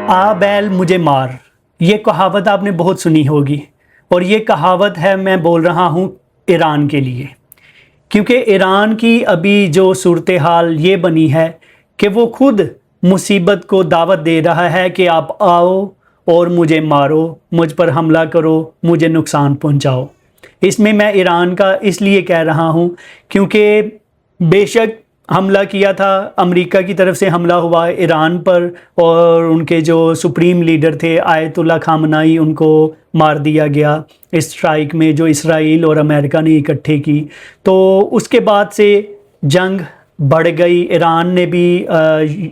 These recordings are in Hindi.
आ बैल मुझे मार, ये कहावत आपने बहुत सुनी होगी। और ये कहावत है, मैं बोल रहा हूँ ईरान के लिए, क्योंकि ईरान की अभी जो सूरत हाल ये बनी है कि वो खुद मुसीबत को दावत दे रहा है कि आप आओ और मुझे मारो, मुझ पर हमला करो, मुझे नुकसान पहुँचाओ। इसमें मैं ईरान का इसलिए कह रहा हूँ क्योंकि बेशक हमला किया था, अमेरिका की तरफ से हमला हुआ ईरान पर, और उनके जो सुप्रीम लीडर थे आयतुल्ला खामनाई, उनको मार दिया गया इस स्ट्राइक में जो इसराइल और अमेरिका ने इकट्ठे की। तो उसके बाद से जंग बढ़ गई। ईरान ने भी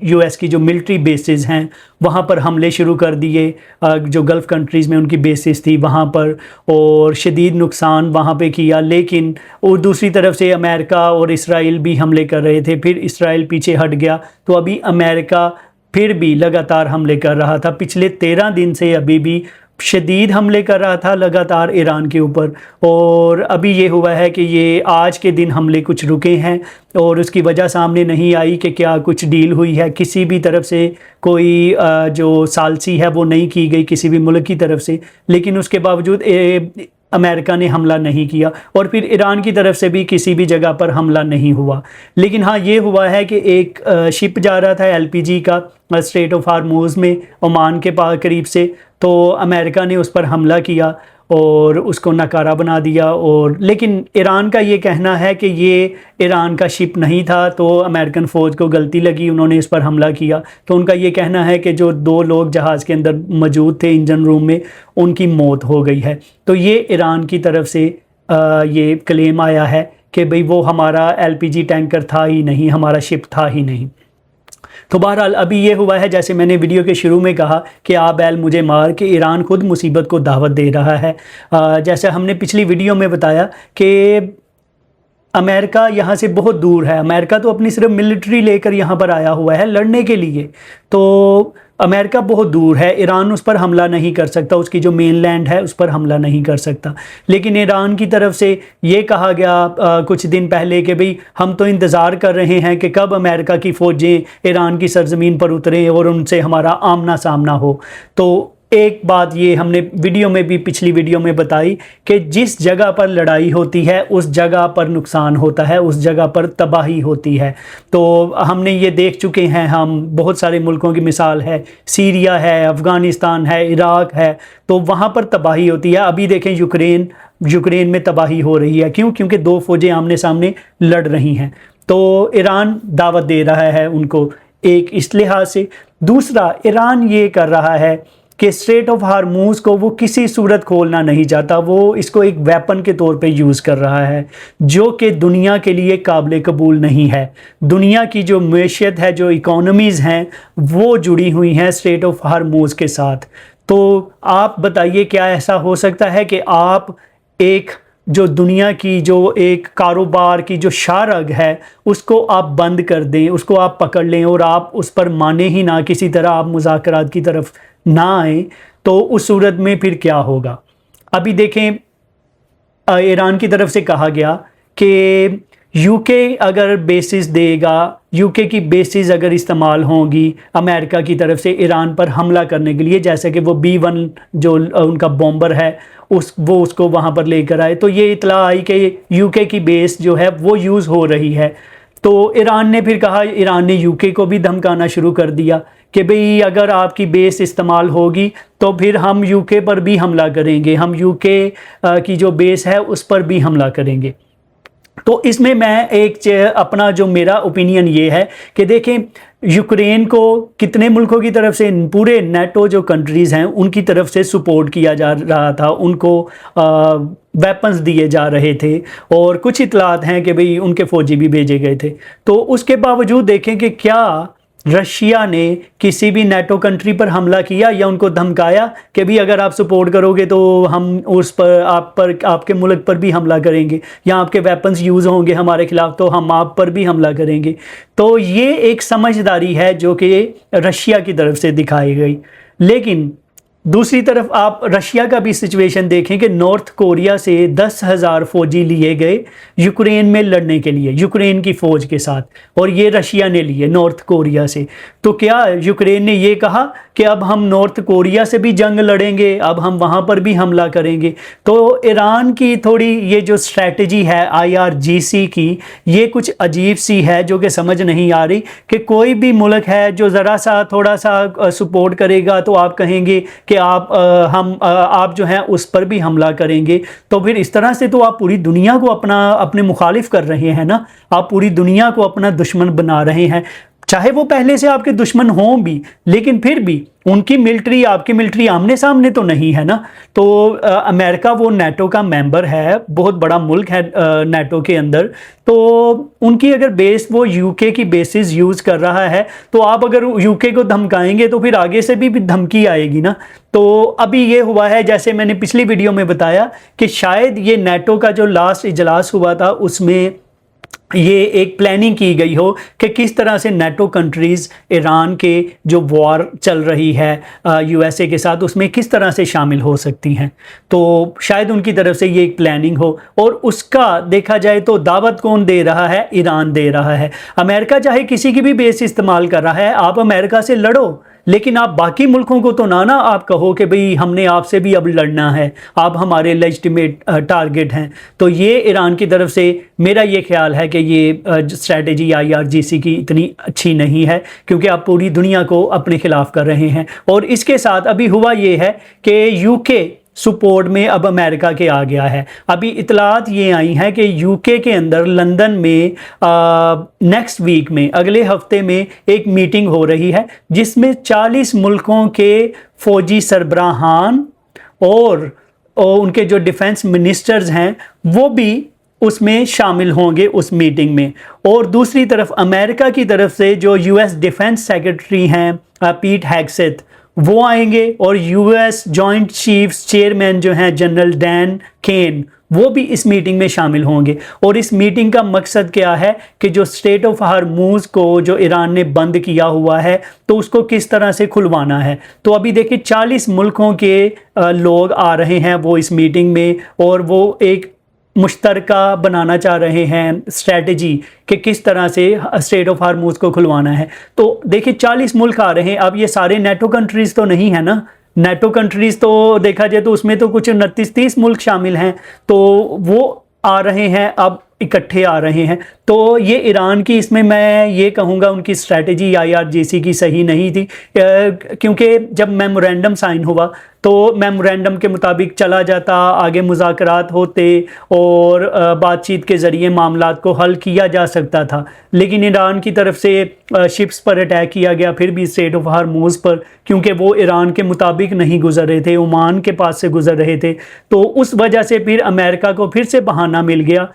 यूएस की जो मिलिट्री बेसिस हैं वहाँ पर हमले शुरू कर दिए, जो गल्फ़ कंट्रीज़ में उनकी बेसिस थी वहाँ पर, और शदीद नुकसान वहाँ पे किया। लेकिन और दूसरी तरफ से अमेरिका और इसराइल भी हमले कर रहे थे, फिर इसराइल पीछे हट गया, तो अभी अमेरिका फिर भी लगातार हमले कर रहा था। पिछले 13 दिन से अभी भी शदीद हमले कर रहा था लगातार ईरान के ऊपर। और अभी ये हुआ है कि ये आज के दिन हमले कुछ रुके हैं और उसकी वजह सामने नहीं आई कि क्या कुछ डील हुई है। किसी भी तरफ से कोई जो सालसी है वो नहीं की गई किसी भी मुल्क की तरफ से, लेकिन उसके बावजूद अमेरिका ने हमला नहीं किया और फिर ईरान की तरफ से भी किसी भी जगह पर हमला नहीं हुआ। लेकिन हाँ, ये हुआ है कि एक शिप जा रहा था एलपीजी का स्ट्रेट ऑफ हार्मूज़ में ओमान के पास करीब से, तो अमेरिका ने उस पर हमला किया और उसको नकारा बना दिया। और लेकिन ईरान का ये कहना है कि ये ईरान का शिप नहीं था, तो अमेरिकन फ़ौज को गलती लगी, उन्होंने इस पर हमला किया। तो उनका ये कहना है कि जो 2 लोग जहाज़ के अंदर मौजूद थे इंजन रूम में, उनकी मौत हो गई है। तो ये ईरान की तरफ से ये क्लेम आया है कि भाई वो हमारा एलपीजी टैंकर था ही नहीं, हमारा शिप था ही नहीं। तो बहरहाल अभी ये हुआ है, जैसे मैंने वीडियो के शुरू में कहा कि आ बैल मुझे मार, के ईरान खुद मुसीबत को दावत दे रहा है। जैसे हमने पिछली वीडियो में बताया कि अमेरिका यहाँ से बहुत दूर है। अमेरिका तो अपनी सिर्फ मिलिट्री लेकर यहाँ पर आया हुआ है लड़ने के लिए, तो अमेरिका बहुत दूर है, ईरान उस पर हमला नहीं कर सकता, उसकी जो मेनलैंड है उस पर हमला नहीं कर सकता। लेकिन ईरान की तरफ से ये कहा गया कुछ दिन पहले कि भाई हम तो इंतज़ार कर रहे हैं कि कब अमेरिका की फ़ौजें ईरान की सरज़मीन पर उतरें और उनसे हमारा आमना सामना हो। तो एक बात ये हमने वीडियो में भी, पिछली वीडियो में बताई कि जिस जगह पर लड़ाई होती है उस जगह पर नुकसान होता है, उस जगह पर तबाही होती है। तो हमने ये देख चुके हैं, हम बहुत सारे मुल्कों की मिसाल है, सीरिया है, अफ़गानिस्तान है, इराक़ है, तो वहाँ पर तबाही होती है। अभी देखें यूक्रेन में तबाही हो रही है। क्यों? क्योंकि 2 फ़ौजें आमने सामने लड़ रही हैं। तो ईरान दावत दे रहा है उनको, एक इस लिहाज से। दूसरा, ईरान ये कर रहा है कि स्ट्रेट ऑफ हार्मूज़ को वो किसी सूरत खोलना नहीं चाहता, वो इसको एक वेपन के तौर पे यूज़ कर रहा है, जो कि दुनिया के लिए काबिल कबूल नहीं है। दुनिया की जो मैशियत है, जो इकोनॉमीज़ हैं, वो जुड़ी हुई हैं स्ट्रेट ऑफ हार्मूज़ के साथ। तो आप बताइए, क्या ऐसा हो सकता है कि आप एक जो दुनिया की जो एक कारोबार की जो शाहरग है उसको आप बंद कर दें, उसको आप पकड़ लें और आप उस पर माने ही ना, किसी तरह आप मुज़ाकरात की तरफ ना आए, तो उस सूरत में फिर क्या होगा? अभी देखें, ईरान की तरफ से कहा गया कि यूके अगर बेसिस देगा, यूके की बेसिस अगर इस्तेमाल होंगी अमेरिका की तरफ से ईरान पर हमला करने के लिए, जैसे कि वो B-1 जो उनका बॉम्बर है वो उसको वहाँ पर लेकर आए, तो ये इतला आई कि यूके की बेस जो है वो यूज़ हो रही है। तो ईरान ने फिर कहा, ईरान ने यूके को भी धमकाना शुरू कर दिया कि भाई अगर आपकी बेस इस्तेमाल होगी तो फिर हम यूके पर भी हमला करेंगे, हम यूके की जो बेस है उस पर भी हमला करेंगे। तो इसमें मैं एक अपना जो मेरा ओपिनियन ये है कि देखें, यूक्रेन को कितने मुल्कों की तरफ से, पूरे नेटो जो कंट्रीज़ हैं उनकी तरफ से सपोर्ट किया जा रहा था, उनको वेपन्स दिए जा रहे थे और कुछ इतलात हैं कि भाई उनके फ़ौजी भी भेजे गए थे। तो उसके बावजूद देखें कि क्या रशिया ने किसी भी नेटो कंट्री पर हमला किया या उनको धमकाया कि भी अगर आप सपोर्ट करोगे तो हम उस पर आपके मुल्क पर भी हमला करेंगे, या आपके वेपन्स यूज़ होंगे हमारे खिलाफ तो हम आप पर भी हमला करेंगे। तो ये एक समझदारी है जो कि रशिया की तरफ से दिखाई गई। लेकिन दूसरी तरफ आप रशिया का भी सिचुएशन देखें कि नॉर्थ कोरिया से 10,000 फ़ौजी लिए गए यूक्रेन में लड़ने के लिए, यूक्रेन की फ़ौज के साथ, और ये रशिया ने लिए नॉर्थ कोरिया से। तो क्या यूक्रेन ने ये कहा कि अब हम नॉर्थ कोरिया से भी जंग लड़ेंगे, अब हम वहाँ पर भी हमला करेंगे? तो ईरान की थोड़ी ये जो स्ट्रैटेजी है IRGC की, ये कुछ अजीब सी है जो कि समझ नहीं आ रही कि कोई भी मुल्क है जो ज़रा सा थोड़ा सा सपोर्ट करेगा तो आप कहेंगे कि आप जो हैं उस पर भी हमला करेंगे। तो फिर इस तरह से तो आप पूरी दुनिया को अपने मुखालिफ कर रहे हैं ना, आप पूरी दुनिया को अपना दुश्मन बना रहे हैं। चाहे वो पहले से आपके दुश्मन हों भी, लेकिन फिर भी उनकी मिलिट्री आपकी मिलिट्री आमने सामने तो नहीं है ना। तो अमेरिका वो नेटो का मेंबर है, बहुत बड़ा मुल्क है नेटो के अंदर, तो उनकी अगर बेस वो यूके की बेसिस यूज़ कर रहा है, तो आप अगर यूके को धमकाएंगे तो फिर आगे से भी धमकी आएगी ना। तो अभी ये हुआ है, जैसे मैंने पिछली वीडियो में बताया कि शायद ये नेटो का जो लास्ट इजलास हुआ था उसमें ये एक प्लानिंग की गई हो कि किस तरह से नेटो कंट्रीज़ ईरान के जो वॉर चल रही है USA के साथ, उसमें किस तरह से शामिल हो सकती हैं। तो शायद उनकी तरफ से ये एक प्लानिंग हो, और उसका देखा जाए तो दावत कौन दे रहा है? ईरान दे रहा है। अमेरिका चाहे किसी की भी बेस इस्तेमाल कर रहा है, आप अमेरिका से लड़ो, लेकिन आप बाकी मुल्कों को तो ना आप कहो कि भाई हमने आपसे भी अब लड़ना है, आप हमारे लेजिटिमेट टारगेट हैं। तो ये ईरान की तरफ से मेरा ये ख्याल है कि ये स्ट्रैटेजी IRGC की इतनी अच्छी नहीं है, क्योंकि आप पूरी दुनिया को अपने खिलाफ कर रहे हैं। और इसके साथ अभी हुआ ये है कि UK सपोर्ट में अब अमेरिका के आ गया है। अभी इतलात ये आई हैं कि यूके के अंदर लंदन में नेक्स्ट वीक में, अगले हफ्ते में एक मीटिंग हो रही है जिसमें 40 मुल्कों के फौजी सरबराहान और उनके जो डिफेंस मिनिस्टर्स हैं वो भी उसमें शामिल होंगे उस मीटिंग में। और दूसरी तरफ अमेरिका की तरफ से जो US डिफेंस सेक्रेटरी हैं पीट हेगसेथ, वो आएंगे, और US जॉइंट चीफ्स चेयरमैन जो हैं जनरल डैन केन, वो भी इस मीटिंग में शामिल होंगे। और इस मीटिंग का मकसद क्या है कि जो स्ट्रेट ऑफ हार्मूज को जो ईरान ने बंद किया हुआ है, तो उसको किस तरह से खुलवाना है। तो अभी देखिए 40 मुल्कों के लोग आ रहे हैं वो इस मीटिंग में, और वो एक मुश्तरका बनाना चाह रहे हैं स्ट्रैटेजी कि किस तरह से स्ट्रेट ऑफ हार्मूज को खुलवाना है। तो देखिए 40 मुल्क आ रहे हैं। अब ये सारे नेटो कंट्रीज़ तो नहीं है ना, नेटो कंट्रीज़ तो देखा जाए तो उसमें तो कुछ 29-30 मुल्क शामिल हैं, तो वो आ रहे हैं, अब इकट्ठे आ रहे हैं। तो ये ईरान की, इसमें मैं ये कहूँगा उनकी स्ट्रैटेजी IRGC की सही नहीं थी, क्योंकि जब मेमोरेंडम साइन हुआ तो मेमोरेंडम के मुताबिक चला जाता, आगे मुज़ाकरात होते और बातचीत के ज़रिए मामलात को हल किया जा सकता था। लेकिन ईरान की तरफ से शिप्स पर अटैक किया गया, फिर भी स्ट्रेट ऑफ हार्मूज पर, क्योंकि वो ईरान के मुताबिक नहीं गुजर रहे थे, ओमान के पास से गुजर रहे थे। तो उस वजह से फिर अमेरिका को फिर से बहाना मिल गया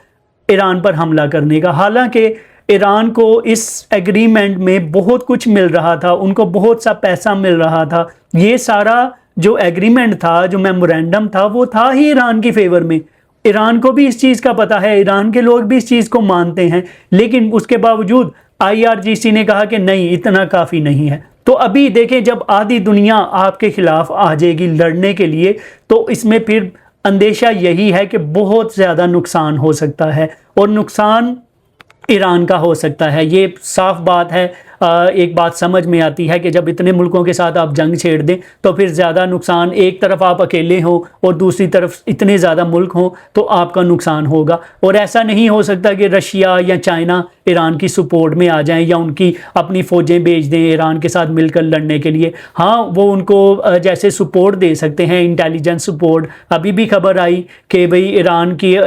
ईरान पर हमला करने का। हालांकि ईरान को इस एग्रीमेंट में बहुत कुछ मिल रहा था, उनको बहुत सा पैसा मिल रहा था। ये सारा जो एग्रीमेंट था, जो मेमोरेंडम था, वो था ही ईरान की फेवर में। ईरान को भी इस चीज़ का पता है, ईरान के लोग भी इस चीज़ को मानते हैं, लेकिन उसके बावजूद IRGC ने कहा कि नहीं, इतना काफ़ी नहीं है। तो अभी देखें, जब आधी दुनिया आपके खिलाफ आ जाएगी लड़ने के लिए, तो इसमें फिर अंदेशा यही है कि बहुत ज़्यादा नुकसान हो सकता है, और नुकसान ईरान का हो सकता है। ये साफ बात है। एक बात समझ में आती है कि जब इतने मुल्कों के साथ आप जंग छेड़ दें तो फिर ज़्यादा नुकसान, एक तरफ आप अकेले हो और दूसरी तरफ इतने ज़्यादा मुल्क हों तो आपका नुकसान होगा। और ऐसा नहीं हो सकता कि रशिया या चाइना ईरान की सपोर्ट में आ जाएं या उनकी अपनी फ़ौजें भेज दें ईरान के साथ मिलकर लड़ने के लिए। हाँ, वो उनको जैसे सपोर्ट दे सकते हैं, इंटेलिजेंस सपोर्ट। अभी भी खबर आई कि भाई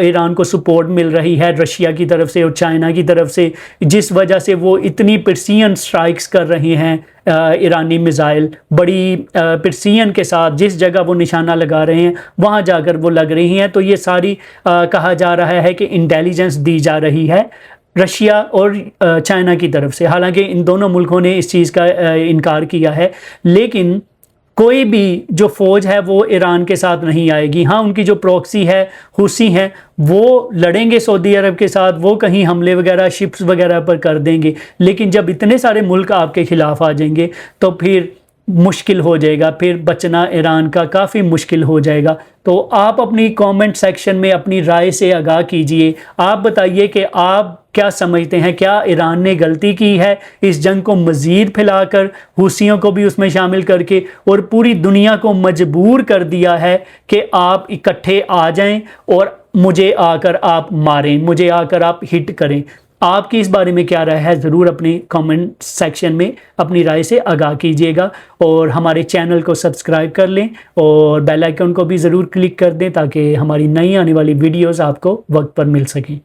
ईरान को सपोर्ट मिल रही है रशिया की तरफ से और चाइना की तरफ से, जिस वजह से वो इतनी प्रिसीजन स्ट्राइक्स कर रही हैं। ईरानी मिसाइल बड़ी प्रिसीजन के साथ जिस जगह वो निशाना लगा रहे हैं वहाँ जाकर वो लग रही हैं। तो ये सारी कहा जा रहा है कि इंटेलिजेंस दी जा रही है रशिया और चाइना की तरफ से। हालांकि इन दोनों मुल्कों ने इस चीज़ का इनकार किया है, लेकिन कोई भी जो फ़ौज है वो ईरान के साथ नहीं आएगी। हाँ, उनकी जो प्रॉक्सी है, हुसी हैं, वो लड़ेंगे सऊदी अरब के साथ, वो कहीं हमले वगैरह शिप्स वगैरह पर कर देंगे। लेकिन जब इतने सारे मुल्क आपके ख़िलाफ़ आ जाएंगे तो फिर मुश्किल हो जाएगा, फिर बचना ईरान का काफ़ी मुश्किल हो जाएगा। तो आप अपनी कमेंट सेक्शन में अपनी राय से आगाह कीजिए। आप बताइए कि आप क्या समझते हैं, क्या ईरान ने गलती की है इस जंग को मज़ीद फैलाकर, हुसियों को भी उसमें शामिल करके, और पूरी दुनिया को मजबूर कर दिया है कि आप इकट्ठे आ जाएं और मुझे आकर आप मारें, मुझे आकर आप हिट करें। आपकी इस बारे में क्या राय है, ज़रूर अपनी कमेंट सेक्शन में अपनी राय से आगाह कीजिएगा। और हमारे चैनल को सब्सक्राइब कर लें और बेल आइकन को भी ज़रूर क्लिक कर दें ताकि हमारी नई आने वाली वीडियोस आपको वक्त पर मिल सकें।